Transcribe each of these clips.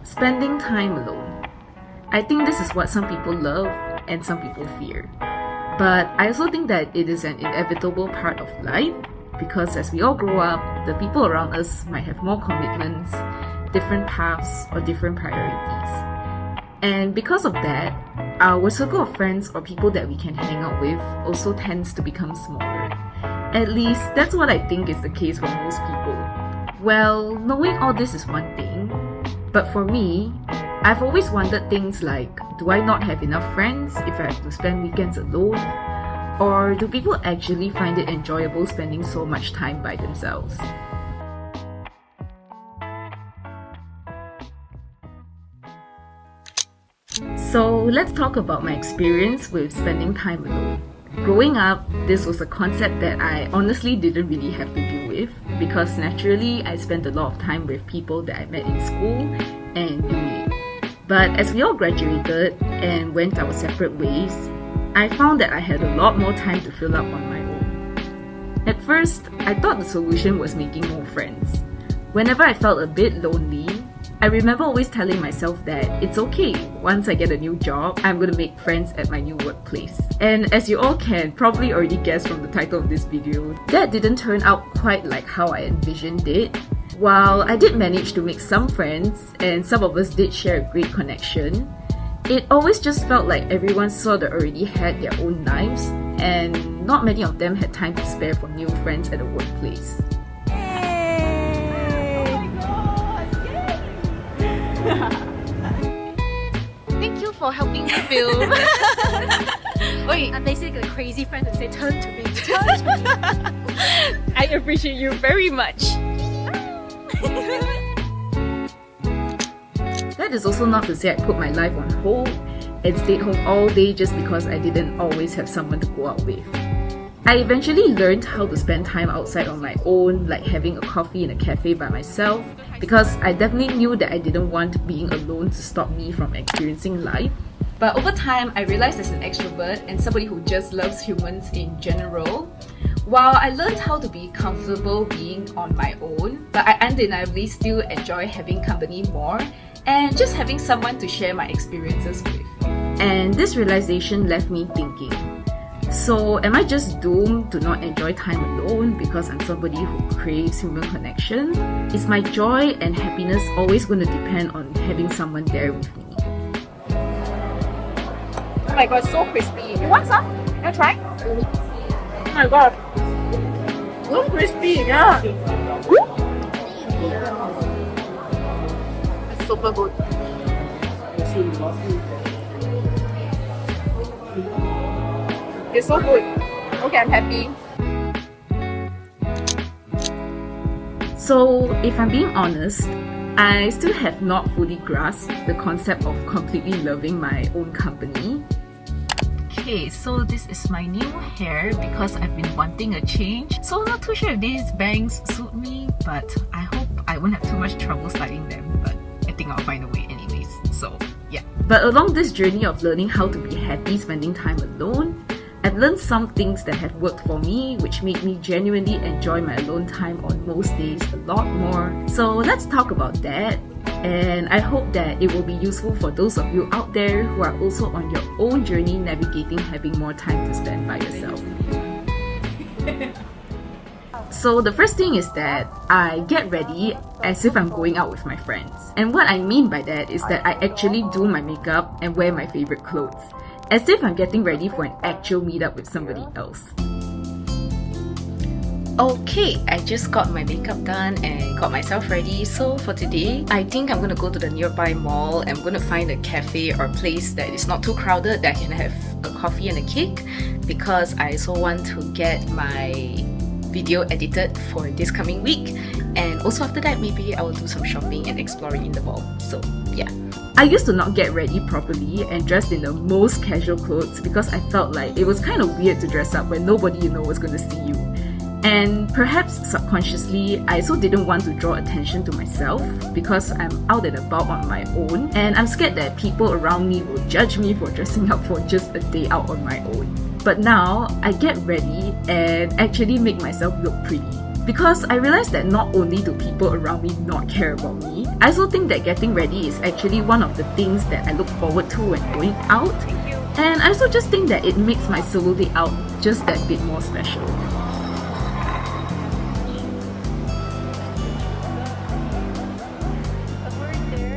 Spending time alone. I think this is what some people love and some people fear. But I also think that it is an inevitable part of life because as we all grow up, the people around us might have more commitments, different paths, or different priorities. And because of that, our circle of friends or people that we can hang out with also tends to become smaller. At least, that's what I think is the case for most people. Well, knowing all this is one thing, but for me, I've always wondered things like, do I not have enough friends if I have to spend weekends alone? Or do people actually find it enjoyable spending so much time by themselves? So let's talk about my experience with spending time alone. Growing up, this was a concept that I honestly didn't really have to deal with because naturally I spent a lot of time with people that I met in school and uni. But as we all graduated and went our separate ways, I found that I had a lot more time to fill up on my own. At first, I thought the solution was making more friends. Whenever I felt a bit lonely, I remember always telling myself that it's okay, once I get a new job, I'm gonna make friends at my new workplace. And as you all can probably already guess from the title of this video, that didn't turn out quite like how I envisioned it. While I did manage to make some friends, and some of us did share a great connection, it always just felt like everyone sort of already had their own lives, and not many of them had time to spare for new friends at the workplace. Thank you for helping me film. Wait, I'm basically a crazy friend who say turn to me, turn to me. I appreciate you very much. That is also not to say I put my life on hold and stayed home all day just because I didn't always have someone to go out with. I eventually learned how to spend time outside on my own, like having a coffee in a cafe by myself, because I definitely knew that I didn't want being alone to stop me from experiencing life. But over time, I realized as an extrovert and somebody who just loves humans in general, while I learned how to be comfortable being on my own, but I undeniably still enjoy having company more and just having someone to share my experiences with. And this realization left me thinking, so am I just doomed to not enjoy time alone because I'm somebody who craves human connection? Is my joy and happiness always going to depend on having someone there with me? Oh my god, so crispy. You want some? You try? Oh my god. So crispy, yeah. It's super good. It's so good. Okay, I'm happy. So, if I'm being honest, I still have not fully grasped the concept of completely loving my own company. Okay, so this is my new hair because I've been wanting a change. So not too sure if these bangs suit me, but I hope I won't have too much trouble styling them, but I think I'll find a way anyways. So yeah. But along this journey of learning how to be happy spending time alone, I've learned some things that have worked for me, which made me genuinely enjoy my alone time on most days a lot more. So let's talk about that. And I hope that it will be useful for those of you out there who are also on your own journey navigating having more time to spend by yourself. So the first thing is that I get ready as if I'm going out with my friends. And what I mean by that is that I actually do my makeup and wear my favorite clothes, as if I'm getting ready for an actual meetup with somebody else. Okay, I just got my makeup done and got myself ready. So for today, I think I'm gonna go to the nearby mall and I'm gonna find a cafe or place that is not too crowded that I can have a coffee and a cake, because I also want to get my video edited for this coming week. And also after that, maybe I will do some shopping and exploring in the mall. So yeah. I used to not get ready properly and dressed in the most casual clothes because I felt like it was kind of weird to dress up when nobody you know was going to see you. And perhaps subconsciously, I also didn't want to draw attention to myself because I'm out and about on my own, and I'm scared that people around me will judge me for dressing up for just a day out on my own. But now, I get ready and actually make myself look pretty because I realized that not only do people around me not care about me, I also think that getting ready is actually one of the things that I look forward to when going out. And I also just think that it makes my solo day out just that bit more special.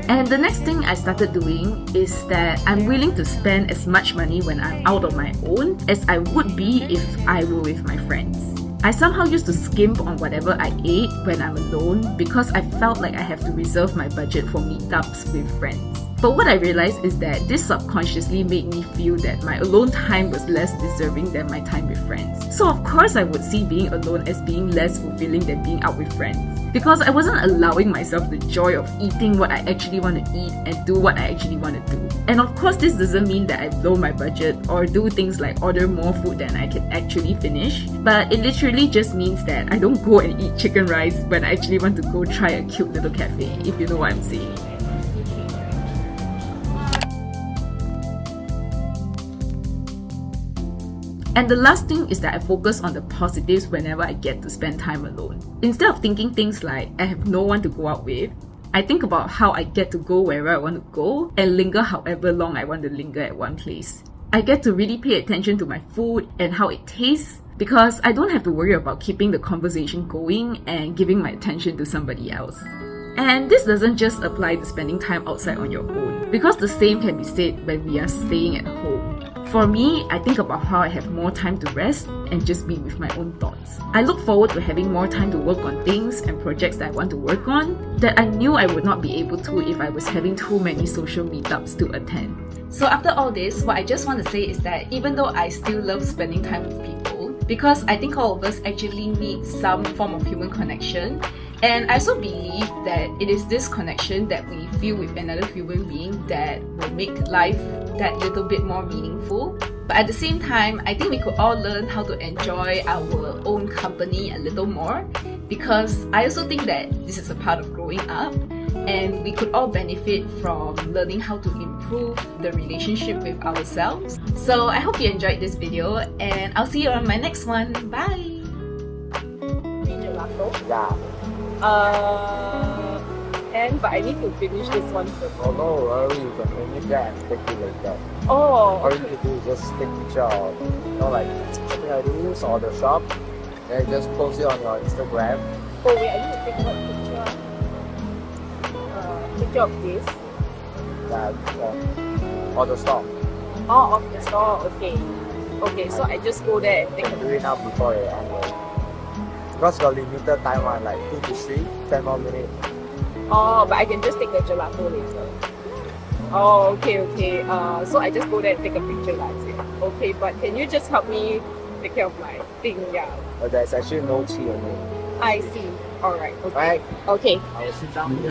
And the next thing I started doing is that I'm willing to spend as much money when I'm out on my own as I would be if I were with my friends. I somehow used to skimp on whatever I ate when I'm alone because I felt like I have to reserve my budget for meetups with friends. But what I realized is that this subconsciously made me feel that my alone time was less deserving than my time with friends. So of course I would see being alone as being less fulfilling than being out with friends, because I wasn't allowing myself the joy of eating what I actually want to eat and do what I actually want to do. And of course this doesn't mean that I blow my budget or do things like order more food than I can actually finish, but it literally just means that I don't go and eat chicken rice when I actually want to go try a cute little cafe, if you know what I'm saying. And the last thing is that I focus on the positives whenever I get to spend time alone. Instead of thinking things like I have no one to go out with, I think about how I get to go wherever I want to go and linger however long I want to linger at one place. I get to really pay attention to my food and how it tastes because I don't have to worry about keeping the conversation going and giving my attention to somebody else. And this doesn't just apply to spending time outside on your own, because the same can be said when we are staying at home. For me, I think about how I have more time to rest and just be with my own thoughts. I look forward to having more time to work on things and projects that I want to work on that I knew I would not be able to if I was having too many social meetups to attend. So after all this, what I just want to say is that even though I still love spending time with people, because I think all of us actually need some form of human connection, and I also believe that it is this connection that we feel with another human being that will make life that little bit more meaningful. But at the same time, I think we could all learn how to enjoy our own company a little more, because I also think that this is a part of growing up and we could all benefit from learning how to improve the relationship with ourselves. So I hope you enjoyed this video and I'll see you on my next one. Bye! Yeah. But I need to finish this one first. Oh, no worry, you can finish that and take it later. Oh, All you need to do is just take picture of, like something like this or the shop, then just post it on your Instagram. oh wait, I need to take one picture. Picture of this. Or the store. Oh, of the store. Okay. Okay, so I just go there and You take can a do it now before it ends. Because your limited time on like 2 to 3, 10 more minutes. Oh, but I can just take the gelato later. Oh, okay, okay. So I just go there and take a picture, that's it. Okay, but can you just help me take care of my thing? Yeah. But there's actually no tea on it. I see. Alright, okay. Right? Okay. I will sit down here.